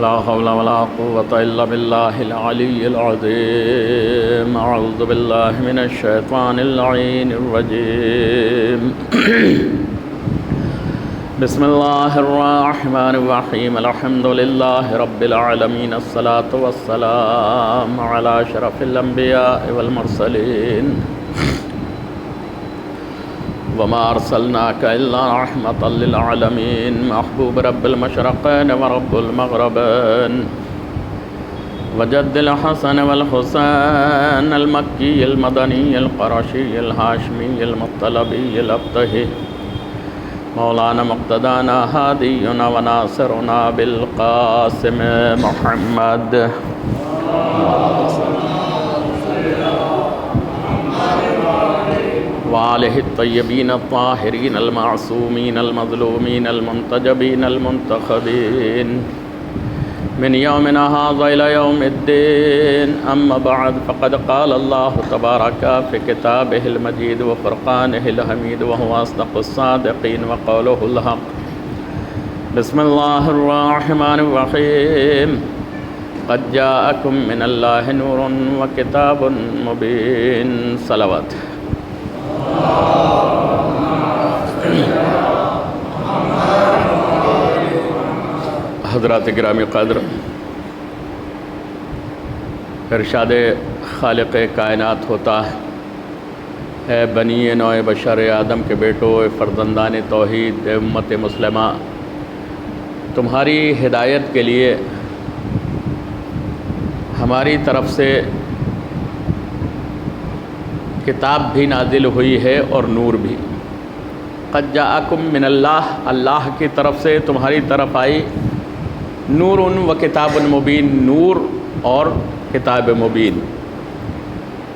لا حول ولا قوة إلا بالله العلي العظيم. أعوذ بالله من الشيطان اللعين الرجيم. بسم الله الرحمن الرحيم. الحمد لله رب العالمين. الصلاة والسلام على أشرف الأنبياء والمرسلين. وما أرسلناك إلا رحمة للعالمين. محبوب رب المشرقين ورب المغربين. وجد الحسن والحسين المكي المدني القرشي الهاشمي المطلبي الأبطحي. مولانا مقتدانا هادينا وناصرنا بالقاسم محمد. وآلہ الطیبین الطاہرین المعصومین المظلومین المنتجبین المنتخبین من یومنا هذا إلى يوم الدين. أما بعد فقد قال الله تبارك في كتابه المجيد وفرقانه الحميد وهو أصدق الصادقين وقوله الحق. بسم الله الرحمن الرحيم. قد جاءكم من الله نور وكتاب مبين. صلوات. حضرات گرامی قدر، ارشاد خالق کائنات ہوتا ہے بنی نوع بشر آدم کے بیٹو، فرزندان توحید امت مسلمہ، تمہاری ہدایت کے لیے ہماری طرف سے کتاب بھی نازل ہوئی ہے اور نور بھی. قد جاءکم من اللہ، اللہ کی طرف سے تمہاری طرف آئی نور و کتاب مبین، نور اور کتاب مبین.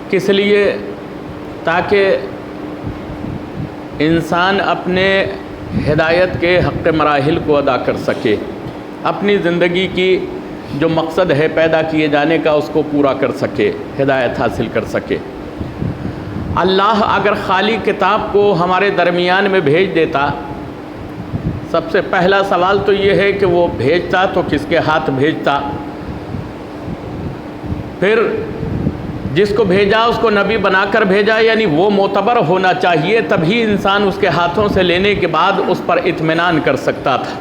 کس لیے؟ تاکہ انسان اپنے ہدایت کے حق مراحل کو ادا کر سکے، اپنی زندگی کی جو مقصد ہے پیدا کیے جانے کا اس کو پورا کر سکے، ہدایت حاصل کر سکے. اللہ اگر خالی کتاب کو ہمارے درمیان میں بھیج دیتا، سب سے پہلا سوال تو یہ ہے کہ وہ بھیجتا تو کس کے ہاتھ بھیجتا؟ پھر جس کو بھیجا اس کو نبی بنا کر بھیجا، یعنی وہ معتبر ہونا چاہیے، تبھی انسان اس کے ہاتھوں سے لینے کے بعد اس پر اطمینان کر سکتا تھا.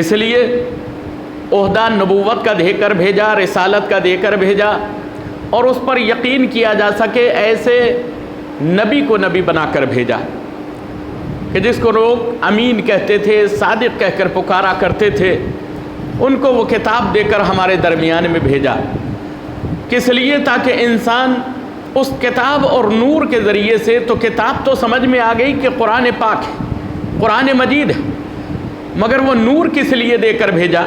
اس لیے عہدہ نبوت کا دے کر بھیجا، رسالت کا دے کر بھیجا، اور اس پر یقین کیا جا سکے ایسے نبی کو نبی بنا کر بھیجا کہ جس کو لوگ امین کہتے تھے، صادق کہہ کر پکارا کرتے تھے، ان کو وہ کتاب دے کر ہمارے درمیان میں بھیجا. کس لیے؟ تاکہ انسان اس کتاب اور نور کے ذریعے سے، تو کتاب تو سمجھ میں آ گئی کہ قرآن پاک ہے، قرآن مجید ہے، مگر وہ نور کس لیے دے کر بھیجا؟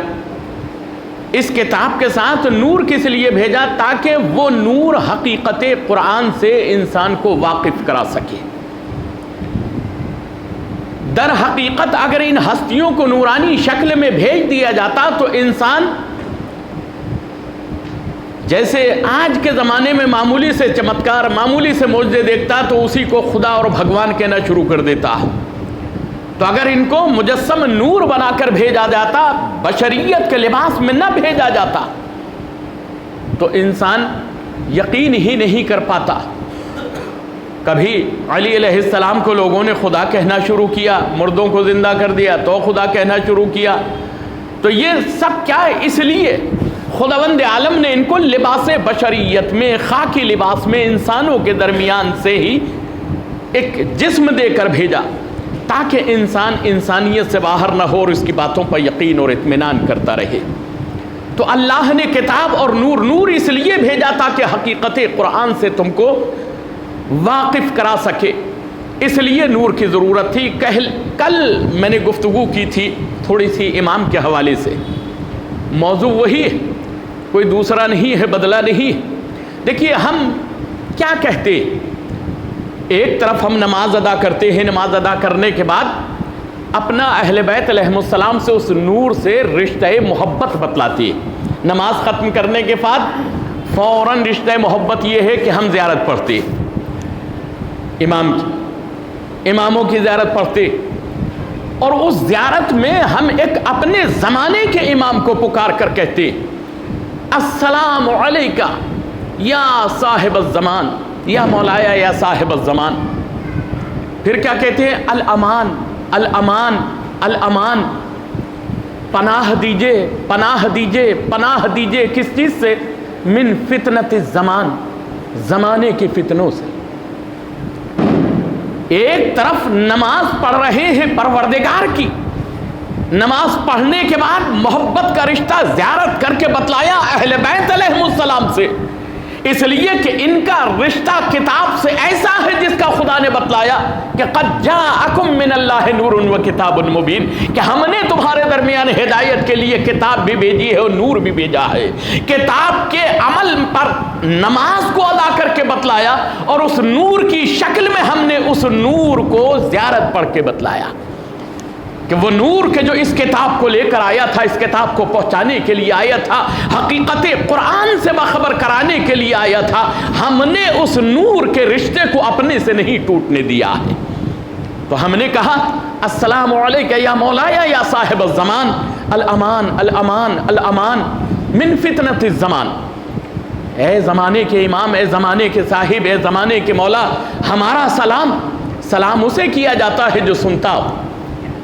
اس کتاب کے ساتھ نور کس لیے بھیجا؟ تاکہ وہ نور حقیقت قرآن سے انسان کو واقف کرا سکے. در حقیقت اگر ان ہستیوں کو نورانی شکل میں بھیج دیا جاتا تو انسان جیسے آج کے زمانے میں معمولی سے چمتکار، معمولی سے معجزے دیکھتا تو اسی کو خدا اور بھگوان کہنا شروع کر دیتا. تو اگر ان کو مجسم نور بنا کر بھیجا جاتا، بشریت کے لباس میں نہ بھیجا جاتا، تو انسان یقین ہی نہیں کر پاتا. کبھی علی علیہ السلام کو لوگوں نے خدا کہنا شروع کیا، مردوں کو زندہ کر دیا تو خدا کہنا شروع کیا. تو یہ سب کیا ہے؟ اس لیے خداوند عالم نے ان کو لباس بشریت میں، خاکی لباس میں انسانوں کے درمیان سے ہی ایک جسم دے کر بھیجا، تاکہ انسان انسانیت سے باہر نہ ہو اور اس کی باتوں پر یقین اور اطمینان کرتا رہے. تو اللہ نے کتاب اور نور اس لیے بھیجا تاکہ حقیقت قرآن سے تم کو واقف کرا سکے. اس لیے نور کی ضرورت تھی. کل میں نے گفتگو کی تھی تھوڑی سی امام کے حوالے سے. موضوع وہی ہے، کوئی دوسرا نہیں ہے، بدلا نہیں. دیکھیے ہم کیا کہتے، ایک طرف ہم نماز ادا کرتے ہیں، نماز ادا کرنے کے بعد اپنا اہل بیت علیہ السلام سے اس نور سے رشتہ محبت بتلاتی ہے. نماز ختم کرنے کے بعد فوراً رشتہ محبت یہ ہے کہ ہم زیارت پڑھتے امام کی، اماموں کی زیارت پڑھتے. اور اس زیارت میں ہم ایک اپنے زمانے کے امام کو پکار کر کہتے ہیں السلام علیکہ یا صاحب الزمان، یا مولایا یا صاحب الزمان. پھر کیا کہتے ہیں؟ الامان الامان الامان، پناہ دیجئے پناہ دیجئے پناہ دیجئے. کس چیز سے؟ من فتنۃ الزمان، زمانے کے فتنوں سے. ایک طرف نماز پڑھ رہے ہیں پروردگار کی، نماز پڑھنے کے بعد محبت کا رشتہ زیارت کر کے بتلایا اہل بیت علیہم السلام سے، اس لیے کہ ان کا رشتہ کتاب سے ایسا ہے جس کا خدا نے بتلایا کہ قد جاءکم من اللہ نور و کتاب مبین، کہ ہم نے تمہارے درمیان ہدایت کے لیے کتاب بھی بھیجی ہے اور نور بھی بھیجا ہے. کتاب کے عمل پر نماز کو ادا کر کے بتلایا، اور اس نور کی شکل میں ہم نے اس نور کو زیارت پڑھ کے بتلایا کہ وہ نور کے جو اس کتاب کو لے کر آیا تھا، اس کتاب کو پہنچانے کے لیے آیا تھا، حقیقت قرآن سے باخبر کرانے کے لیے آیا تھا، ہم نے اس نور کے رشتے کو اپنے سے نہیں ٹوٹنے دیا ہے. تو ہم نے کہا السلام علیکہ یا مولایا یا صاحب الزمان، الامان الامان الامان من فتنۃ الزمان. اے زمانے کے امام، اے زمانے کے صاحب، اے زمانے کے مولا، ہمارا سلام، سلام اسے کیا جاتا ہے جو سنتا ہو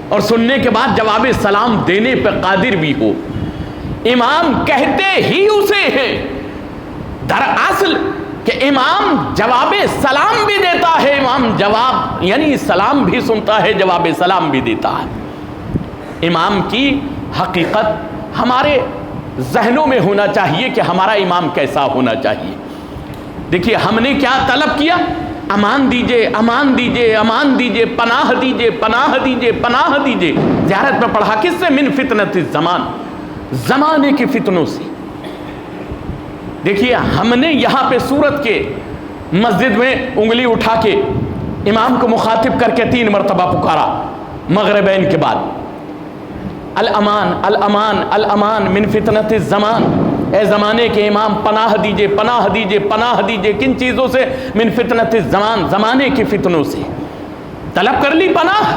اور سننے کے بعد جواب سلام دینے پہ قادر بھی ہو. امام کہتے ہی اسے ہیں. دراصل کہ امام جواب سلام بھی دیتا ہے، امام جواب یعنی سلام بھی سنتا ہے، جواب سلام بھی دیتا ہے. امام کی حقیقت ہمارے ذہنوں میں ہونا چاہیے کہ ہمارا امام کیسا ہونا چاہیے. دیکھیے ہم نے کیا طلب کیا؟ امان دیجئے امان دیجئے امان دیجئے، پناہ دیجئے پناہ دیجئے پناہ دیجئے. زیارت میں پڑھا کس سے؟ من فتنۃ الزمان، زمانے کے فتنوں سے. دیکھیے ہم نے یہاں پہ سورت کے مسجد میں انگلی اٹھا کے امام کو مخاطب کر کے 3 مرتبہ پکارا مغربین کے بعد، الامان الامان الامان من فتنۃ الزمان. اے زمانے کے امام پناہ دیجئے پناہ دیجئے پناہ دیجئے. کن چیزوں سے؟ من فتنۃ الزمان، زمانے کے فتنوں سے. طلب کر لی پناہ.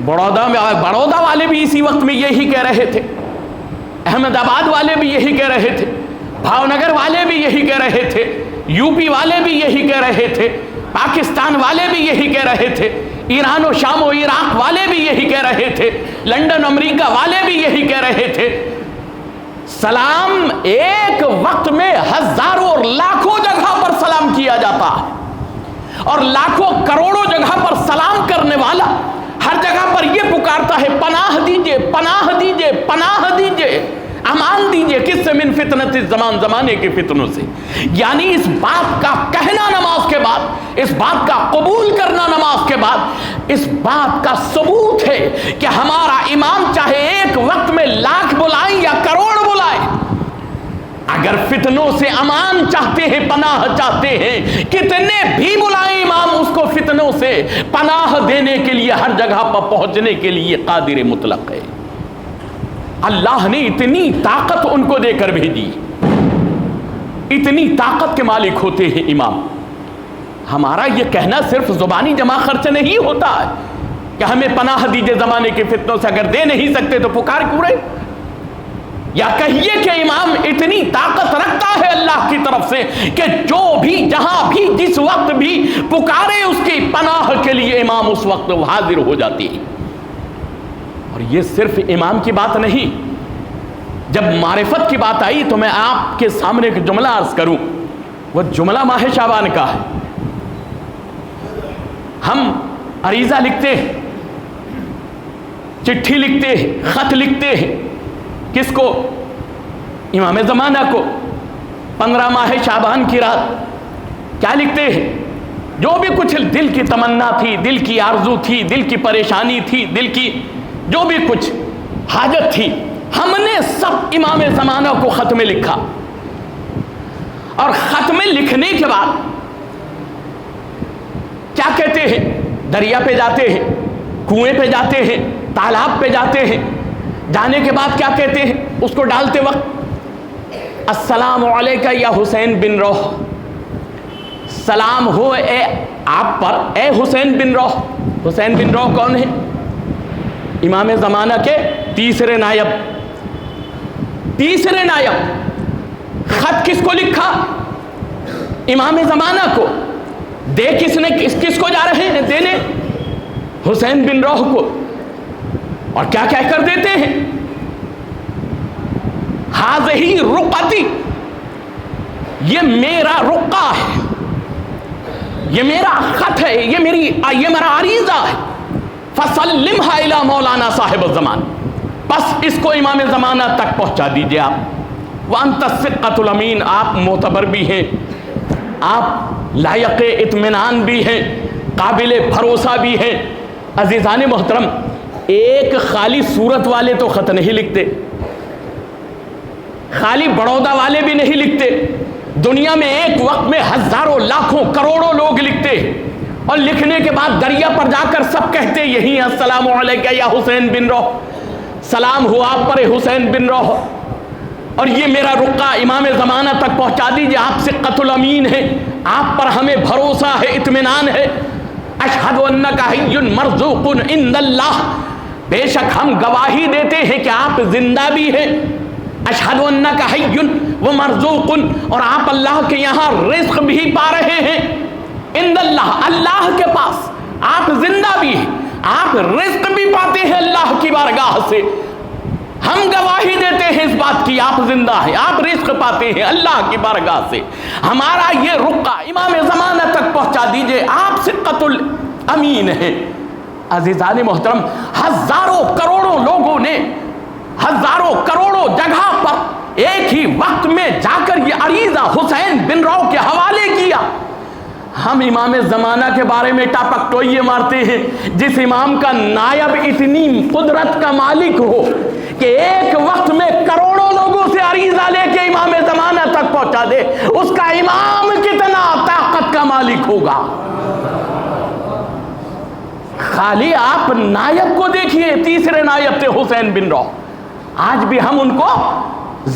بڑودہ والے بھی اسی وقت میں یہی کہہ رہے تھے، احمد آباد والے بھی یہی کہہ رہے تھے، بھاونگر والے بھی یہی کہہ رہے تھے، یو پی والے بھی یہی کہہ رہے تھے، پاکستان والے بھی یہی کہہ رہے تھے، ایران و شام و عراق والے بھی یہی کہہ رہے تھے، لندن امریکہ والے بھی یہی کہہ رہے تھے. سلام ایک وقت میں ہزاروں اور لاکھوں جگہ پر سلام کیا جاتا ہے، اور لاکھوں کروڑوں جگہ پر سلام کرنے والا ہر جگہ پر یہ پکارتا ہے پناہ دیجئے پناہ دیجئے پناہ دیجئے، امان دیجئے. کس سے؟ من فتنۃ الزمان، زمانے کے فتنوں سے. یعنی اس بات کا کہنا نماز کے بعد، اس بات کا قبول کرنا نماز کے بعد، اس بات کا ثبوت ہے کہ ہمارا امام چاہے ایک وقت میں لاکھ بلائیں یا کروڑ بلائیں، اگر فتنوں سے امان چاہتے ہیں، پناہ چاہتے ہیں، کتنے بھی بلائیں، امام اس کو فتنوں سے پناہ دینے کے لیے ہر جگہ پر پہنچنے کے لیے قادر مطلق ہے. اللہ نے اتنی طاقت ان کو دے کر بھیجی، اتنی طاقت کے مالک ہوتے ہیں امام. ہمارا یہ کہنا صرف زبانی جمع خرچ نہیں ہوتا ہے کہ ہمیں پناہ دیجئے زمانے کے فتنوں سے، اگر دے نہیں سکتے تو پکار کیوں رہے؟ یا کہیے کہ امام اتنی طاقت رکھتا ہے اللہ کی طرف سے کہ جو بھی جہاں بھی جس وقت بھی پکارے اس کی پناہ کے لیے امام اس وقت حاضر ہو جاتی ہے. اور یہ صرف امام کی بات نہیں، جب معرفت کی بات آئی تو میں آپ کے سامنے ایک جملہ عرض کروں. وہ جملہ ماہ شعبان کا ہے. ہم عریضہ لکھتے ہیں، چٹھی لکھتے ہیں، خط لکھتے ہیں. کس کو؟ امام زمانہ کو. 15 ماہ شعبان کی رات کیا لکھتے ہیں؟ جو بھی کچھ دل کی تمنا تھی، دل کی آرزو تھی، دل کی پریشانی تھی، دل کی جو بھی کچھ حاجت تھی، ہم نے سب امام زمانہ کو خط میں لکھا. اور خط میں لکھنے کے بعد کیا کہتے ہیں؟ دریا پہ جاتے ہیں، کنویں پہ جاتے ہیں، تالاب پہ جاتے ہیں. جانے کے بعد کیا کہتے ہیں؟ اس کو ڈالتے وقت السلام علیکہ یا حسین بن روح، سلام ہو اے آپ پر اے حسین بن روح. حسین بن روح کون ہے؟ امام زمانہ کے تیسرے نائب. تیسرے نائب. خط کس کو لکھا؟ امام زمانہ کو. دے کس کو جا رہے ہیں دینے؟ حسین بن روح کو. اور کیا کہہ کر دیتے ہیں؟ ہذہی رقتی، یہ میرا رقہ ہے، یہ میرا خط ہے، یہ میرا عریضہ ہے. فسلمھا الی مولانا صاحب الزمان، بس اس کو امام زمانہ تک پہنچا دیجئے آپ. وانت الثقۃ الامین، آپ معتبر بھی ہیں، آپ لائق اطمینان بھی ہیں، قابل بھروسہ بھی ہیں. عزیزان محترم، ایک خالی صورت والے تو خط نہیں لکھتے، خالی بڑودہ والے بھی نہیں لکھتے. دنیا میں ایک وقت میں ہزاروں لاکھوں کروڑوں لوگ لکھتے ہیں، اور لکھنے کے بعد دریا پر جا کر سب کہتے یہی السلام علیکہ یا حسین بن روح، سلام ہوا آپ پر حسین بن روح، اور یہ میرا رقہ امام زمانہ تک پہنچا دیجیے. آپ ثقۃ الامین ہیں، آپ پر ہمیں بھروسہ ہے، اطمینان ہے. اشہد انک حی مرزوق عند اللہ، بے شک ہم گواہی دیتے ہیں کہ آپ زندہ بھی ہیں. اشہد انک حی و مرزوق، اور آپ اللہ کے یہاں رزق بھی پا رہے ہیں. عند اللہ، اللہ کے پاس آپ زندہ بھی ہیں، آپ رزق بھی پاتے ہیں اللہ کی بارگاہ سے. ہم گواہی دیتے ہیں اس بات کی، آپ زندہ ہیں، آپ رزق پاتے ہیں اللہ کی بارگاہ سے. ہمارا یہ رقہ امام زمانہ تک پہنچا دیجئے، آپ ثقۃ الامین ہیں. عزیزان محترم، ہزاروں کروڑوں لوگوں نے ہزاروں کروڑوں جگہ پر ایک ہی وقت میں جا کر یہ عریضہ حسین بن روح کے حوالے کیا. ہم امام زمانہ کے بارے میں ٹاپک ٹوئیے مارتے ہیں. جس امام کا نائب اتنی قدرت کا مالک ہو کہ ایک وقت میں کروڑوں لوگوں سے عریضہ لے کے امام زمانہ تک پہنچا دے، اس کا امام کتنا طاقت کا مالک ہوگا. خالی آپ نائب کو دیکھیے، تیسرے نائب تھے حسین بن روح. آج بھی ہم ان کو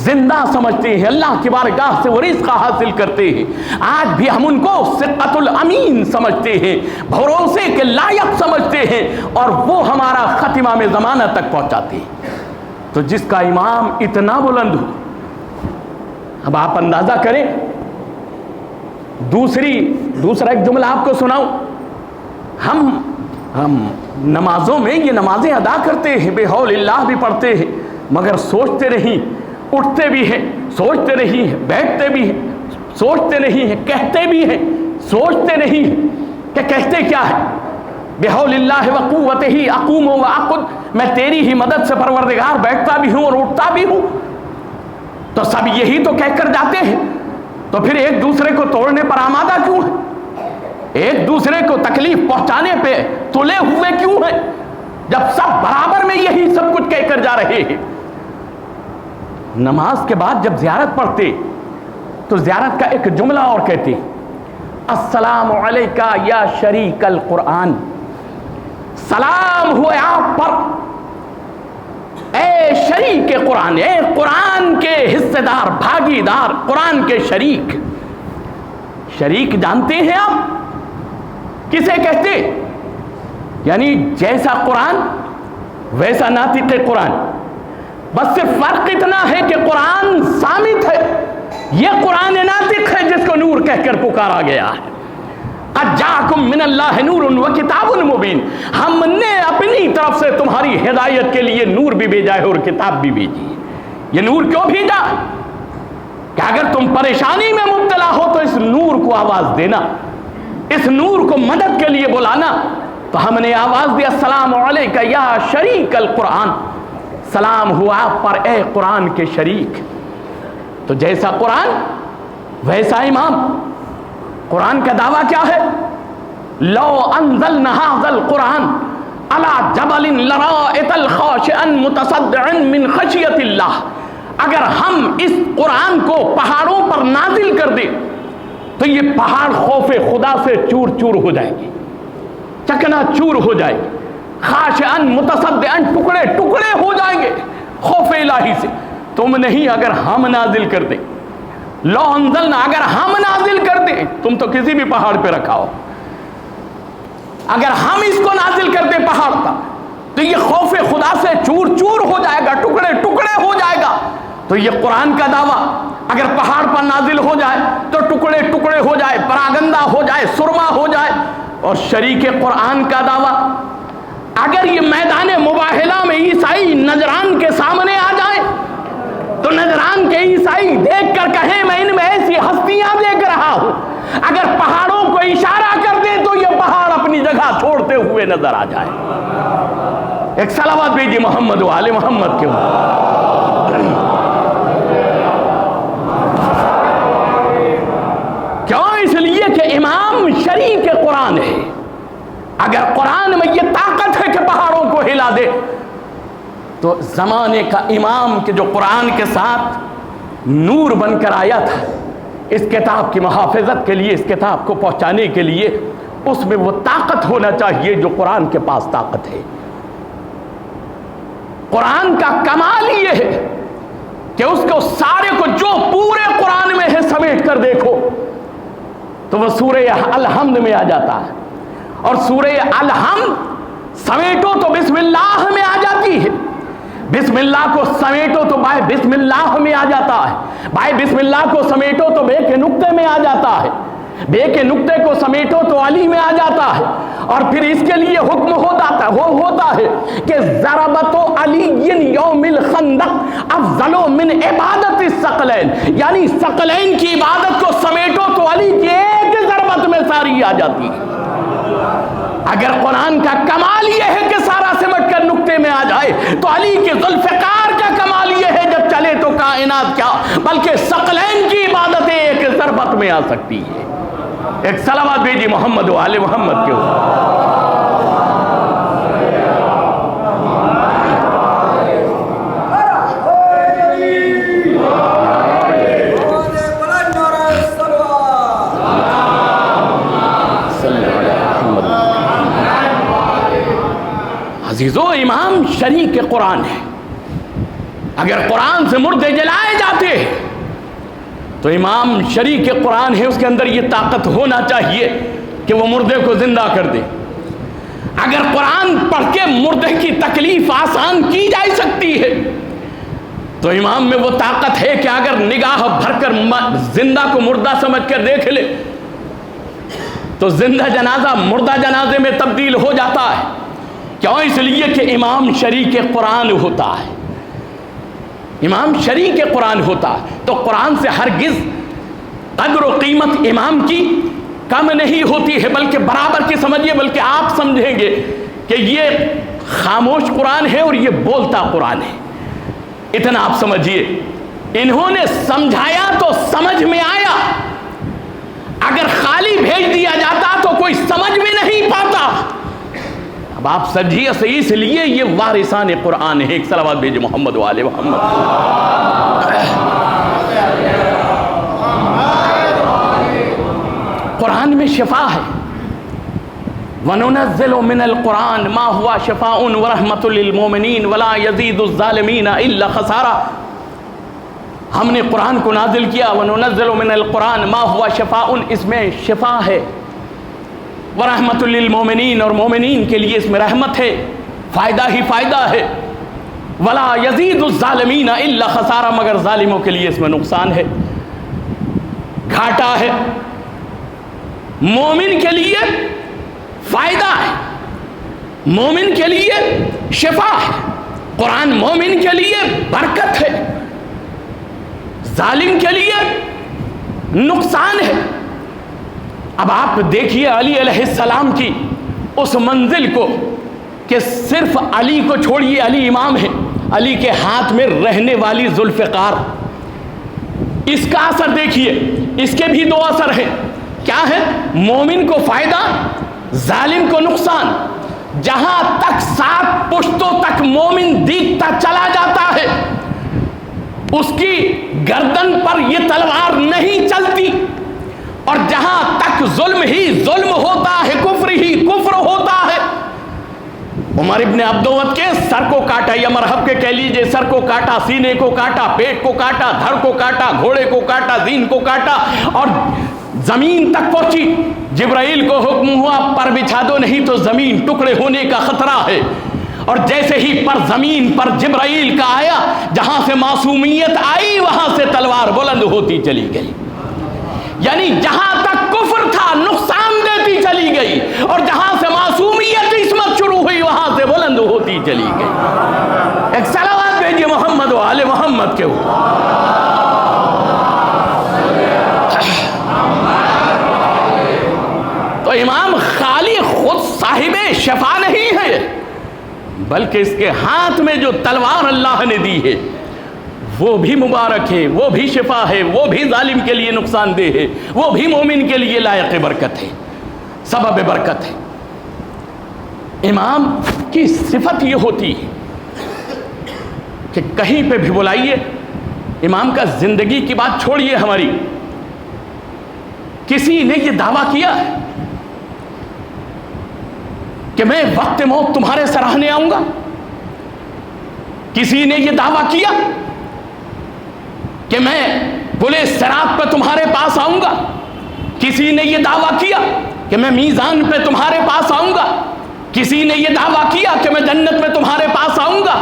زندہ سمجھتے ہیں، اللہ کی بارگاہ سے وہ رزق حاصل کرتے ہیں. آج بھی ہم ان کو ثقۃ الامین سمجھتے ہیں، بھروسے کے لائق سمجھتے ہیں، اور وہ ہمارا خط امام زمانہ تک پہنچاتے ہیں. تو جس کا امام اتنا بلند ہو، اب آپ اندازہ کریں. دوسرا ایک جملہ آپ کو سناؤں. ہم نمازوں میں یہ نمازیں ادا کرتے ہیں، بے حول اللہ بھی پڑھتے ہیں، مگر سوچتے نہیں، اٹھتے بھی ہیں، سوچتے نہیں ہیں، بیٹھتے بھی ہیں، سوچتے نہیں ہیں، کہتے بھی ہیں، سوچتے نہیں ہیں کہ کہتے کیا ہے. بحول اللہ وقوتہ اقوم واقعد، میں تیری ہی مدد سے پروردگار بیٹھتا بھی ہوں اور اٹھتا بھی ہوں. تو سب یہی تو کہہ کر جاتے ہیں، تو پھر ایک دوسرے کو توڑنے پر آمادہ کیوں ہے؟ ایک دوسرے کو تکلیف پہنچانے پہ تلے ہوئے کیوں ہیں، جب سب برابر میں یہی سب کچھ کہہ کر جا رہے ہیں؟ نماز کے بعد جب زیارت پڑھتے تو زیارت کا ایک جملہ اور کہتے، السلام علیکہ یا شریک القرآن، سلام ہوئے آپ پر اے شریک قرآن، اے قرآن کے حصے دار، بھاگی دار، قرآن کے شریک. شریک جانتے ہیں آپ کسے کہتے؟ یعنی جیسا قرآن ویسا ناطق قرآن، بس صرف فرق اتنا ہے کہ قرآن صامت ہے، یہ قرآن ناطق ہے جس کو نور کہہ کر پکارا گیا ہے. قد جاءکم من اللہ نور و کتاب مبین، ہم نے اپنی طرف سے تمہاری ہدایت کے لیے نور بھی بھیجا ہے اور کتاب بھی بھیجی ہے. یہ نور کیوں بھیجا؟ کہ اگر تم پریشانی میں مبتلا ہو تو اس نور کو آواز دینا، اس نور کو مدد کے لیے بلانا. تو ہم نے آواز دی، السلام علیکہ یا شریک القرآن، سلام ہوا آپ پر اے قرآن کے شریک. تو جیسا قرآن ویسا امام. قرآن کا دعویٰ کیا ہے؟ لو انزلنا هذا القرآن على جبل لرأيته خاشعا متصدعا من خشیۃ اللہ، اگر ہم اس قرآن کو پہاڑوں پر نازل کر دیں تو یہ پہاڑ خوف خدا سے چور چور ہو جائے گی، چکنا چور ہو جائے گی. خاشعا متصدعا، ٹکڑے ٹکڑے ہو جائیں گے خوف الہی سے. تم نہیں، اگر ہم نازل کر دیں. لو انزلنا، اگر ہم نازل کر دیں، تم تو کسی بھی پہاڑ پہ رکھا ہو. اگر ہم اس کو نازل کر دیں پہاڑ پر تو یہ خوف خدا سے چور چور ہو جائے گا، ٹکڑے ٹکڑے ہو جائے گا۔ تو یہ قرآن کا دعویٰ اگر پہاڑ پر نازل ہو جائے تو ٹکڑے ٹکڑے ہو جائے، پراگندہ ہو جائے، سرما ہو جائے۔ اور شریک قرآن کا دعویٰ اگر یہ میدان مباہلہ میں عیسائی نجران کے سامنے آ جائے تو نجران کے عیسائی دیکھ کر کہیں میں ان میں ایسی ہستیاں دیکھ رہا ہوں، اگر پہاڑوں کو اشارہ کر دیں تو یہ پہاڑ اپنی جگہ چھوڑتے ہوئے نظر آ جائے۔ ایک صلوات بھیجی محمد و آل محمد کے کیوں؟ اس لیے کہ امام شریک قرآن ہے۔ اگر قرآن میں یہ طاقت ہے کہ پہاڑوں کو ہلا دے تو زمانے کا امام کے جو قرآن کے ساتھ نور بن کر آیا تھا، اس کتاب کی محافظت کے لیے، اس کتاب کو پہنچانے کے لیے، اس میں وہ طاقت ہونا چاہیے جو قرآن کے پاس طاقت ہے۔ قرآن کا کمال یہ ہے کہ اس کو سارے کو جو پورے قرآن میں ہے سمیٹ کر دیکھو تو وہ سورہ الحمد میں آ جاتا ہے، اور سورہ الحمد سمیٹو تو بسم اللہ میں آ جاتی ہے، بسم اللہ کو سمیٹو تو بائے بسم اللہ میں آ جاتا ہے، بائے بسم اللہ کو سمیٹو تو بے کے نقطے میں آ جاتا ہے، بے کے نقطے کو سمیٹو تو علی میں آ جاتا ہے، اور پھر اس کے لیے حکم ہوتا ہے کہ ضربت علی یوم الخندق افضل من عبادت الثقلین، یعنی ثقلین کی عبادت کو سمیٹو تو علی کی ایک ضربت میں ساری آ جاتی ہے۔ اگر قرآن کا کمال یہ ہے کہ سارا سمٹ کر نقطے میں آ جائے تو علی کے ذوالفقار کا کمال یہ ہے جب چلے تو کائنات کیا بلکہ ثقلین کی عبادتیں ایک ضربت میں آ سکتی ہے۔ ایک صلوات بھیجی محمد و آل محمد کے عزیزو، امام شریک قرآن ہے۔ اگر قرآن سے مردے جلائے جاتے ہیں تو امام شریک قرآن ہے، اس کے اندر یہ طاقت ہونا چاہیے کہ وہ مردے کو زندہ کر دے۔ اگر قرآن پڑھ کے مردے کی تکلیف آسان کی جا سکتی ہے تو امام میں وہ طاقت ہے کہ اگر نگاہ بھر کر زندہ کو مردہ سمجھ کر دیکھ لے تو زندہ جنازہ مردہ جنازے میں تبدیل ہو جاتا ہے۔ کیوں؟ اس لیے کہ امام شریک قرآن ہوتا ہے، امام شریک قرآن ہوتا ہے۔ تو قرآن سے ہرگز قدر و قیمت امام کی کم نہیں ہوتی ہے، بلکہ برابر کی سمجھیے، بلکہ آپ سمجھیں گے کہ یہ خاموش قرآن ہے اور یہ بولتا قرآن ہے۔ اتنا آپ سمجھیے، انہوں نے سمجھایا تو سمجھ میں آیا، اگر خالی بھیج دیا جاتا تو کوئی سمجھ میں نہیں پاتا۔ اب آپ سمجھیے صحیح، اس لیے یہ وارثان قرآن ہے۔ ایک صلوات بھیجے محمد و آل محمد۔ قرآن میں شفا ہے۔ وَنُنَزِّلُ مِنَ الْقُرْآنِ مَا هُوَ شِفَاءٌ وَرَحْمَةٌ لِّلْمُؤْمِنِينَ وَلَا يَزِيدُ الظَّالِمِينَ إِلَّا خَسَارًا۔ ہم نے قرآن کو نازل کیا، وَنُنَزِّلُ مِنَ الْقُرْآنِ مَا هُوَ شِفَاءٌ، اس میں شفا ہے، وَرَحْمَةٌ لِّلْمُؤْمِنِينَ، اور مومنین کے لیے اس میں رحمت ہے، فائدہ ہی فائدہ ہے، وَلَا يَزِيدُ الظَّالِمِينَ إِلَّا خَسَارًا، مگر ظالموں کے لیے اس میں نقصان ہے، گھاٹا ہے۔ مومن کے لیے فائدہ ہے، مومن کے لیے شفا ہے، قرآن مومن کے لیے برکت ہے، ظالم کے لیے نقصان ہے۔ اب آپ دیکھیے علی علیہ السلام کی اس منزل کو کہ صرف علی کو چھوڑیے، علی امام ہے، علی کے ہاتھ میں رہنے والی ذوالفقار، اس کا اثر دیکھیے، اس کے بھی دو اثر ہیں۔ کیا ہے؟ مومن کو فائدہ، ظالم کو نقصان۔ جہاں تک 7 پشتوں تک مومن دیکھتا چلا جاتا ہے اس کی گردن پر یہ تلوار نہیں چلتی، اور جہاں تک ظلم ہی ظلم ہوتا ہے، کفر ہی کفر ہوتا ہے۔ عمر ابن عبدود کے سر کو کاٹا، یا مرحب کے کہہ لیجئے، سر کو کاٹا، سینے کو کاٹا، پیٹ کو کاٹا، دھڑ کو کاٹا، گھوڑے کو کاٹا، دین کو کاٹا، اور زمین تک پہنچی، جبرائیل کو حکم ہوا پر بچھا دو نہیں تو زمین ٹکڑے ہونے کا خطرہ ہے، اور جیسے ہی پر زمین پر جبرائیل کا آیا، جہاں سے معصومیت آئی وہاں سے تلوار بلند ہوتی چلی گئی، یعنی جہاں تک کفر تھا نقصان دیتی چلی گئی، اور جہاں سے معصومیت عصمت شروع ہوئی وہاں سے بلند ہوتی چلی گئی۔ ایک صلوات بھیجیے محمد و آل محمد کے اوپر۔ تو امام خالی خود صاحب شفا نہیں ہے، بلکہ اس کے ہاتھ میں جو تلوار اللہ نے دی ہے وہ بھی مبارک ہے، وہ بھی شفا ہے، وہ بھی ظالم کے لیے نقصان دہ ہے، وہ بھی مومن کے لیے لائق برکت ہے، سبب برکت ہے۔ امام کی صفت یہ ہوتی ہے کہ کہیں پہ بھی بلائیے، امام کا زندگی کی بات چھوڑیے ہماری، کسی نے یہ دعویٰ کیا کہ میں وقت موت تمہارے سراہنے آؤں گا؟ کسی نے یہ دعویٰ کیا کہ میں پلے صراط پہ تمہارے پاس آؤں گا؟ کسی نے یہ دعویٰ کیا کہ میں میزان پہ تمہارے پاس آؤں گا؟ کسی نے یہ دعویٰ کیا کہ میں جنت میں تمہارے پاس آؤں گا؟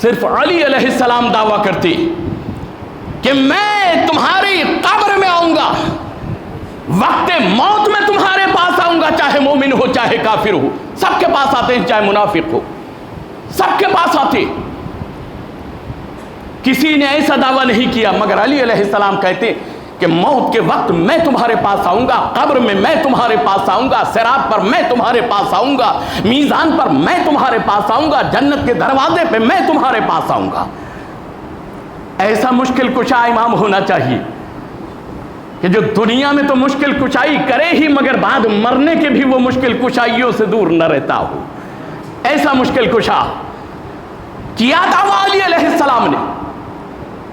صرف علی علیہ السلام دعویٰ کرتے کہ میں تمہاری قبر میں آؤں گا، وقت موت میں تمہارے پاس آؤں گا، چاہے مومن ہو چاہے کافر ہو، سب کے پاس آتے ہیں، چاہے منافق ہو، سب کے پاس آتے۔ کسی نے ایسا دعویٰ نہیں کیا، مگر علی علیہ السلام کہتے کہ موت کے وقت میں تمہارے پاس آؤں گا، قبر میں تمہارے پاس آؤں گا، صراط پر میں تمہارے پاس آؤں گا، میزان پر میں تمہارے پاس آؤں گا، جنت کے دروازے پہ میں تمہارے پاس آؤں گا۔ ایسا مشکل کشا امام ہونا چاہیے کہ جو دنیا میں تو مشکل کشائی کرے ہی مگر بعد مرنے کے بھی وہ مشکل کشائیوں سے دور نہ رہتا ہو، ایسا مشکل کشا کیا دعویٰ علی علیہ السلام نے۔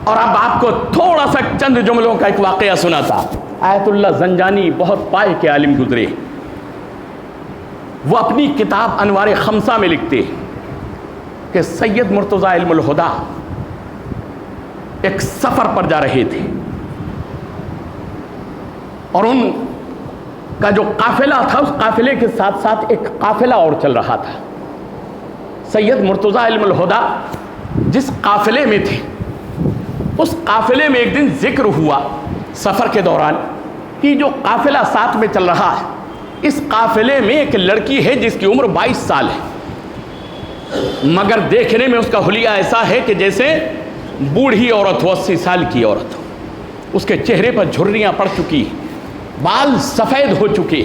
اور اب آپ کو تھوڑا سا چند جملوں کا ایک واقعہ سناتا۔ آیت اللہ زنجانی بہت پائے کے عالم گزرے، وہ اپنی کتاب انوار خمسہ میں لکھتے کہ سید مرتضیٰ علم الہدیٰ ایک سفر پر جا رہے تھے، اور ان کا جو قافلہ تھا اس قافلے کے ساتھ ساتھ ایک قافلہ اور چل رہا تھا۔ سید مرتضیٰ علم الہدیٰ جس قافلے میں تھے اس قافلے میں ایک دن ذکر ہوا سفر کے دوران کہ جو قافلہ ساتھ میں چل رہا ہے اس قافلے میں ایک لڑکی ہے جس کی عمر 22 سال ہے، مگر دیکھنے میں اس کا حلیہ ایسا ہے کہ جیسے بوڑھی عورت ہو، 80 سال کی عورت ہو، اس کے چہرے پر جھریاں پڑ چکی، بال سفید ہو چکے۔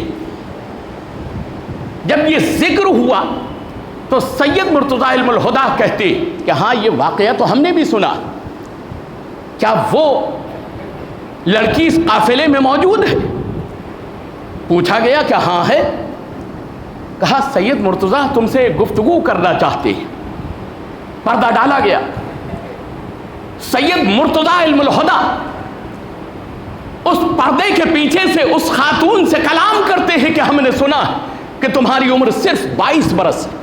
جب یہ ذکر ہوا تو سید مرتضیٰ علم الہدیٰ کہتے کہ ہاں یہ واقعہ تو ہم نے بھی سنا، کیا وہ لڑکی اس قافلے میں موجود ہے؟ پوچھا گیا کہ ہاں ہے۔ کہا سید مرتضیٰ تم سے گفتگو کرنا چاہتے ہیں۔ پردہ ڈالا گیا، سید مرتضیٰ علم الہدیٰ اس پردے کے پیچھے سے اس خاتون سے کلام کرتے ہیں کہ ہم نے سنا ہے کہ تمہاری عمر صرف 22 برس ہے،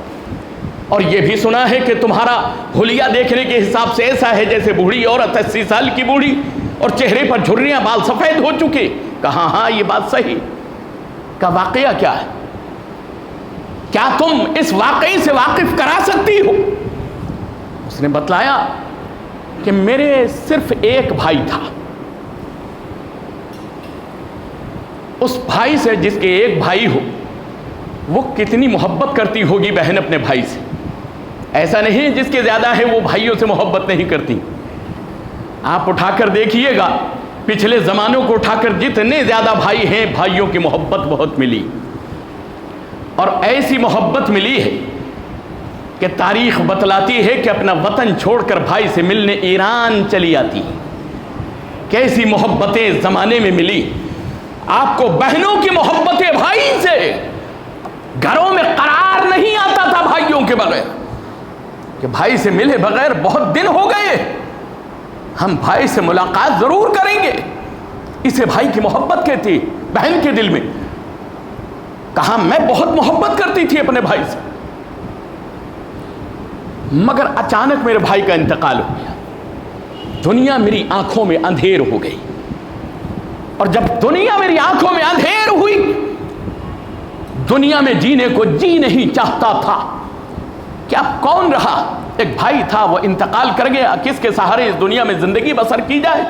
اور یہ بھی سنا ہے کہ تمہارا حلیہ دیکھنے کے حساب سے ایسا ہے جیسے بوڑھی عورت، 80 سال کی بوڑھی، اور چہرے پر جھریاں، بال سفید ہو چکے۔ کہا ہاں یہ بات صحیح۔ کا واقعہ کیا ہے؟ کیا تم اس واقعے سے واقف کرا سکتی ہو؟ اس نے بتلایا کہ میرے صرف ایک بھائی تھا، اس بھائی سے جس کے ایک بھائی ہو وہ کتنی محبت کرتی ہوگی بہن اپنے بھائی سے، ایسا نہیں جس کے زیادہ ہے وہ بھائیوں سے محبت نہیں کرتی۔ آپ اٹھا کر دیکھیے گا پچھلے زمانوں کو اٹھا کر جتنے زیادہ بھائی ہیں بھائیوں کی محبت بہت ملی، اور ایسی محبت ملی ہے کہ تاریخ بتلاتی ہے کہ اپنا وطن چھوڑ کر بھائی سے ملنے ایران چلی آتی۔ کیسی محبتیں زمانے میں ملی آپ کو، بہنوں کی محبتیں بھائی سے، گھروں میں قرار نہیں آتا تھا بھائیوں کے بغیر، کہ بھائی سے ملے بغیر بہت دن ہو گئے، ہم بھائی سے ملاقات ضرور کریں گے۔ اسے بھائی کی محبت کہتی بہن کے دل میں۔ کہا میں بہت محبت کرتی تھی اپنے بھائی سے، مگر اچانک میرے بھائی کا انتقال ہو گیا، دنیا میری آنکھوں میں اندھیر ہو گئی، اور جب دنیا میری آنکھوں میں اندھیر ہوئی، دنیا میں جینے کو جی نہیں چاہتا تھا کہ اب کون رہا. ایک بھائی تھا، وہ انتقال کر گیا، کس کے سہارے اس دنیا میں زندگی بسر کی جائے،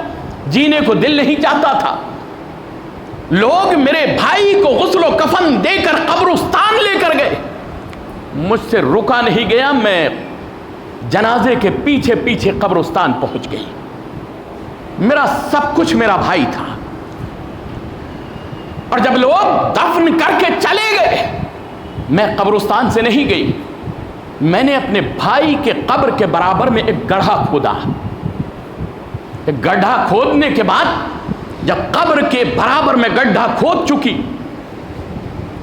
جینے کو دل نہیں چاہتا تھا. لوگ میرے بھائی کو غسل و کفن دے کر قبرستان لے کر گئے، مجھ سے رکا نہیں گیا، میں جنازے کے پیچھے پیچھے قبرستان پہنچ گئی. میرا سب کچھ میرا بھائی تھا. اور جب لوگ دفن کر کے چلے گئے، میں قبرستان سے نہیں گئی، میں نے اپنے بھائی کے قبر کے برابر میں ایک گڑھا کھودا. ایک گڈھا کھودنے کے بعد جب قبر کے برابر میں گڈھا کھود چکی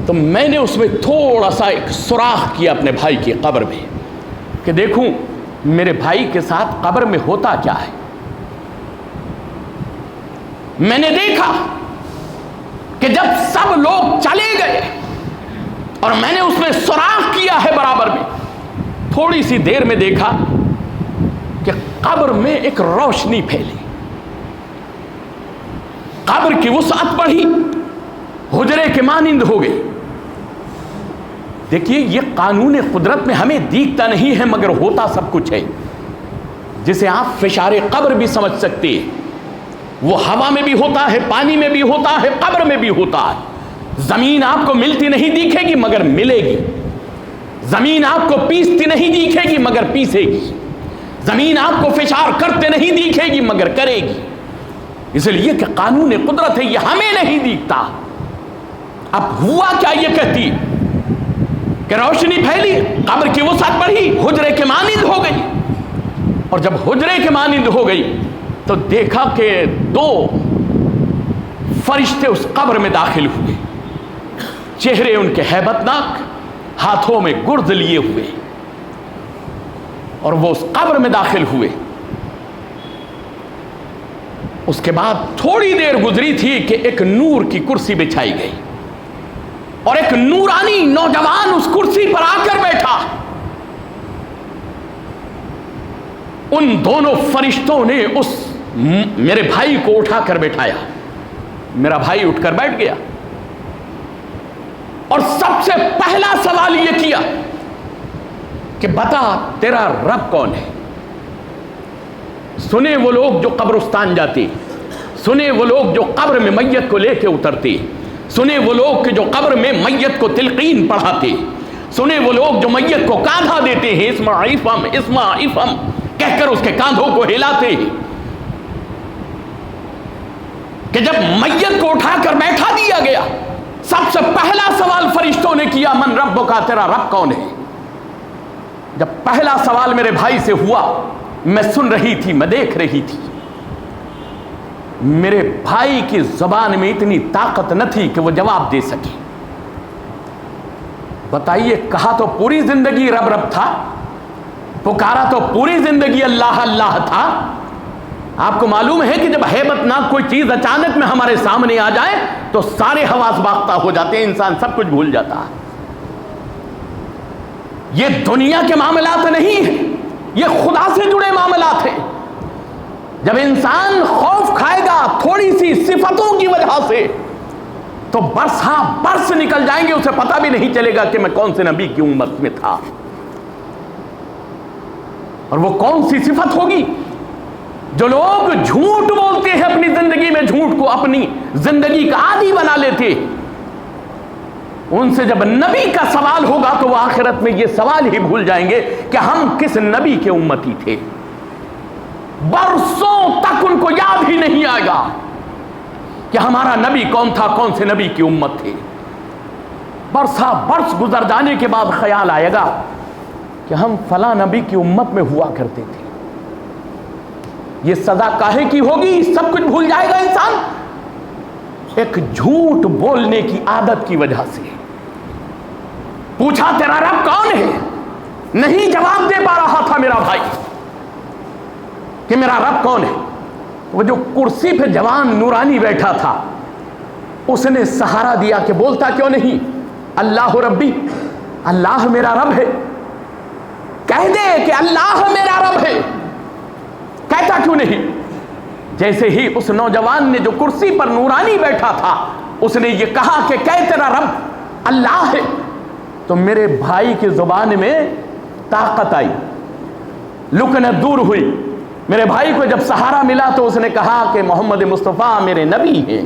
تو میں نے اس میں تھوڑا سا ایک سوراخ کیا اپنے بھائی کی قبر میں کہ دیکھوں میرے بھائی کے ساتھ قبر میں ہوتا کیا ہے. میں نے دیکھا کہ جب سب لوگ چلے گئے اور میں نے اس میں سوراخ کیا ہے برابر میں، تھوڑی سی دیر میں دیکھا کہ قبر میں ایک روشنی پھیلی، قبر کی وسعت بڑھی، حجرے کے مانند ہو گئی. دیکھیے یہ قانون قدرت میں ہمیں دیکھتا نہیں ہے مگر ہوتا سب کچھ ہے، جسے آپ فشار قبر بھی سمجھ سکتے ہیں. وہ ہوا میں بھی ہوتا ہے، پانی میں بھی ہوتا ہے، قبر میں بھی ہوتا ہے. زمین آپ کو ملتی نہیں دیکھے گی مگر ملے گی، زمین آپ کو پیستی نہیں دیکھے گی مگر پیسے گی، زمین آپ کو فشار کرتے نہیں دیکھے گی مگر کرے گی. اس لیے کہ قانون قدرت ہے، یہ ہمیں نہیں دیکھتا. اب ہوا کیا، یہ کہتی کہ روشنی پھیلی، قبر کی وسعت بڑھی، حجرے کے مانند ہو گئی. اور جب حجرے کے مانند ہو گئی تو دیکھا کہ 2 فرشتے اس قبر میں داخل ہوئے، چہرے ان کے ہیبت ناک، ہاتھوں میں گرز لیے ہوئے، اور وہ اس قبر میں داخل ہوئے. اس کے بعد تھوڑی دیر گزری تھی کہ ایک نور کی کرسی بچھائی گئی اور ایک نورانی نوجوان اس کرسی پر آ کر بیٹھا. ان دونوں فرشتوں نے اس میرے بھائی کو اٹھا کر بیٹھایا. میرا بھائی اٹھ کر بیٹھ گیا اور سب سے پہلا سوال یہ کیا کہ بتا تیرا رب کون ہے. سنے وہ لوگ جو قبرستان جاتے، سنے وہ لوگ جو قبر میں میت کو لے کے اترتے، سنے وہ لوگ کہ جو قبر میں میت کو تلقین پڑھاتے، سنے وہ لوگ جو میت کو کاندھا دیتے ہیں، اسمع افہم اسمع افہم کہہ کر اس کے کاندھوں کو ہلاتے ہیں، کہ جب میت کو اٹھا کر بیٹھا دیا گیا سب سے پہلا سوال فرشتوں نے کیا من رب کا، تیرا رب کون ہے. جب پہلا سوال میرے بھائی سے ہوا، میں سن رہی تھی، میں دیکھ رہی تھی، میرے بھائی کی زبان میں اتنی طاقت نہ تھی کہ وہ جواب دے سکے. بتائیے، کہا تو پوری زندگی رب رب تھا، پکارا تو پوری زندگی اللہ اللہ تھا. آپ کو معلوم ہے کہ جب ہیبت ناک کوئی چیز اچانک میں ہمارے سامنے آ جائے تو سارے حواس باختہ ہو جاتے ہیں، انسان سب کچھ بھول جاتا ہے. یہ دنیا کے معاملات نہیں ہیں، یہ خدا سے جڑے معاملات ہیں. جب انسان خوف کھائے گا تھوڑی سی صفتوں کی وجہ سے تو برس نکل جائیں گے، اسے پتہ بھی نہیں چلے گا کہ میں کون سے نبی کی امت میں تھا. اور وہ کون سی صفت ہوگی؟ جو لوگ جھوٹ بولتے ہیں اپنی زندگی میں، جھوٹ کو اپنی زندگی کا عادی بنا لیتے، ان سے جب نبی کا سوال ہوگا تو وہ آخرت میں یہ سوال ہی بھول جائیں گے کہ ہم کس نبی کے امتی تھے. برسوں تک ان کو یاد ہی نہیں آئے گا کہ ہمارا نبی کون تھا، کون سے نبی کی امت تھے. برس گزر جانے کے بعد خیال آئے گا کہ ہم فلاں نبی کی امت میں ہوا کرتے تھے. یہ سزا کاہے کی ہوگی؟ سب کچھ بھول جائے گا انسان، ایک جھوٹ بولنے کی عادت کی وجہ سے. پوچھا تیرا رب کون ہے، نہیں جواب دے پا رہا تھا میرا بھائی کہ میرا رب کون ہے. وہ جو کرسی پہ جوان نورانی بیٹھا تھا اس نے سہارا دیا کہ بولتا کیوں نہیں اللہ ربی، اللہ میرا رب ہے. کہہ دے کہ اللہ میرا رب ہے، کہتا کیوں نہیں؟ جیسے ہی اس نوجوان نے جو کرسی پر نورانی بیٹھا تھا اس نے یہ کہا کہ کہ تیرا رب اللہ ہے، تو میرے بھائی کی زبان میں طاقت آئی، لکنت دور ہوئی. میرے بھائی کو جب سہارا ملا تو اس نے کہا کہ محمد مصطفیٰ میرے نبی ہیں.